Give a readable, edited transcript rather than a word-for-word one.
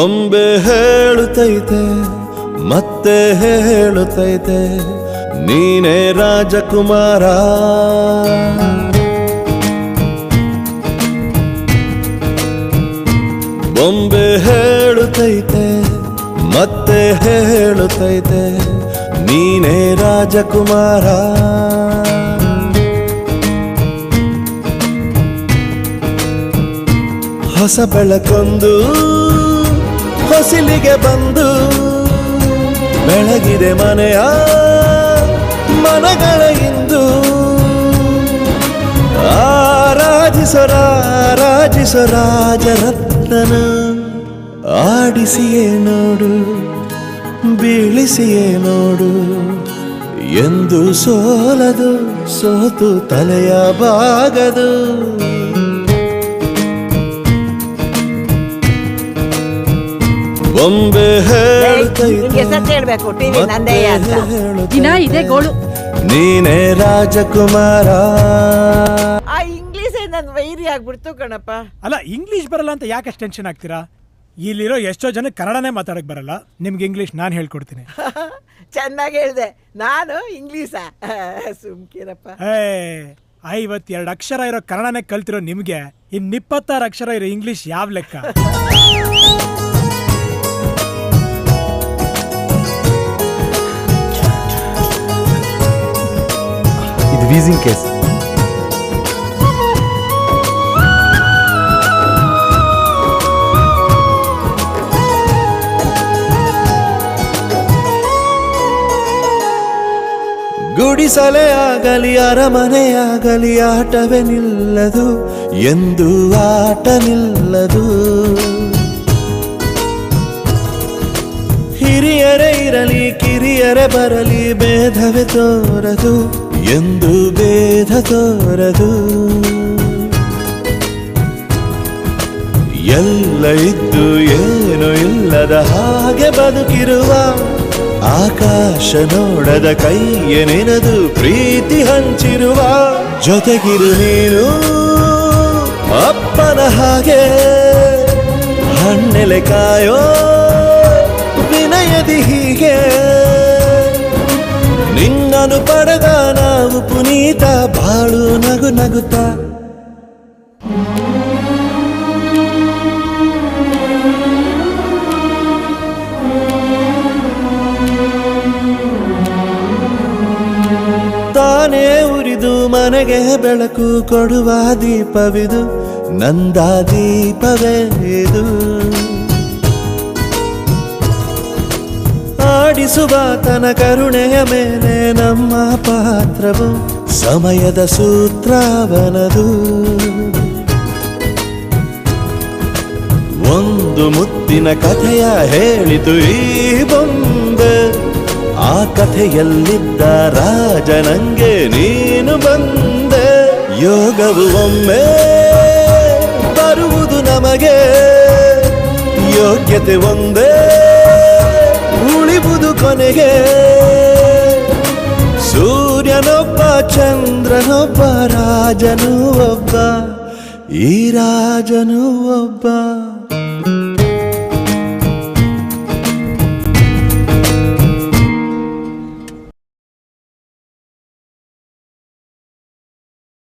ಬೊಂಬೆ ಹೇಳುತ್ತೈತೆ ಮತ್ತೆ ಹೇಳುತ್ತೈತೆ ನೀನೇ ರಾಜಕುಮಾರ. ಬೊಂಬೆ ಹೇಳುತ್ತೈತೆ ಮತ್ತೆ ಹೇಳುತ್ತೈತೆ ನೀನೇ ರಾಜಕುಮಾರ. ಹೊಸ ಬೆಳಕೊಂದು ಹೊಸಿಲಿಗೆ ಬಂದು ಬೆಳಗಿದೆ ಮನೆಯ ಮನಗಳ ಇಂದು. ಆರಾಜಿಸೋ ರಾಜರತ್ನನ ಆಡಿಸಿಯೇ ನೋಡು ಬೀಳಿಸಿಯೇ ನೋಡು ಎಂದು ಸೋಲದು ಸೋತು ತಲೆಯ ಬಾಗದು. ಬೊಂಬೆ ಹೇಳ್ಬೇಕು ಇದೆ ಗೋಳು ನೀನೇ ರಾಜಕುಮಾರ. ಆ ಇಂಗ್ಲಿಷ್ ನನ್ ವೈರಿ ಆಗ್ಬಿಡ್ತು ಕಣಪ್ಪ. ಅಲ್ಲ ಇಂಗ್ಲಿಷ್ ಬರಲ್ಲ ಅಂತ ಯಾಕೆ ಟೆನ್ಷನ್ ಆಗ್ತೀರಾ? ಇಲ್ಲಿರೋ ಎಷ್ಟೋ ಜನ ಕನ್ನಡನೇ ಮಾತಾಡಕ್ ಬರಲ್ಲ. ನಿಮ್ಗೆ ಇಂಗ್ಲಿಷ್ ನಾನು ಹೇಳ್ಕೊಡ್ತೀನಿ. ಚೆನ್ನಾಗಿ ಹೇಳ್ದೆ. ನಾನು ಇಂಗ್ಲೀಷ ಸುಮ್ಕಿರಪ್ಪ. 52 ಅಕ್ಷರ ಇರೋ ಕನ್ನಡನೇ ಕಲ್ತಿರೋ ನಿಮ್ಗೆ 26 ಅಕ್ಷರ ಇರೋ ಇಂಗ್ಲಿಷ್ ಯಾವ ಲೆಕ್ಕ? ಇದು ವೀಸಿಂಗ್ ಕೇಸ್. ಗುಡಿಸಲೇ ಆಗಲಿ ಅರಮನೆಯಾಗಲಿ ಆಟವೇ ನಿಲ್ಲದು ಎಂದು ಆಟ ನಿಲ್ಲದು. ಹಿರಿಯರೇ ಇರಲಿ ಕಿರಿಯರೇ ಬರಲಿ ಭೇದವೇ ತೋರದು ಎಂದು ಭೇದ ತೋರದು. ಎಲ್ಲ ಇದ್ದು ಏನು ಇಲ್ಲದ ಹಾಗೆ ಬದುಕಿರುವ ಆಕಾಶ ನೋಡದ ಕೈಯ ನೆನೆದು ಪ್ರೀತಿ ಹಂಚಿರುವ ಜೊತೆಗಿರು ನೀನು ಅಪ್ಪನ ಹಾಗೆ ಹಣ್ಣೆಲೆ ಕಾಯೋ ವಿನಯದಿ ಹೀಗೆ. ನಿನ್ನನು ಪಡೆದ ನಾವು ಪುನೀತ ಬಾಳು ನಗು ನಗುತ್ತಾ. ತಾನೇ ಉರಿದು ಮನೆಗೆ ಬೆಳಕು ಕೊಡುವ ದೀಪವಿದು ನಂದ ದೀಪವೇ ಇದು. ಆಡಿಸುವ ತನ ಕರುಣೆಯ ಮೇಲೆ ನಮ್ಮ ಪಾತ್ರವು ಸಮಯದ ಸೂತ್ರವನದು. ಒಂದು ಮುತ್ತಿನ ಕಥೆಯ ಹೇಳಿತು ಈ ಬೊಂಬೆ. ಆ ಕಥೆಯಲ್ಲಿದ್ದ ರಾಜ ನಂಗೆ ನೀನು ಬಂದೆ. ಯೋಗವು ಒಮ್ಮೆ ಬರುವುದು ನಮಗೆ, ಯೋಗ್ಯತೆ ಒಂದೇ ಉಳಿವುದು ಕೊನೆಗೆ. ಸೂರ್ಯನೊಬ್ಬ ಚಂದ್ರನೊಬ್ಬ ರಾಜನು ಒಬ್ಬ, ಈ ರಾಜನು ಒಬ್ಬ.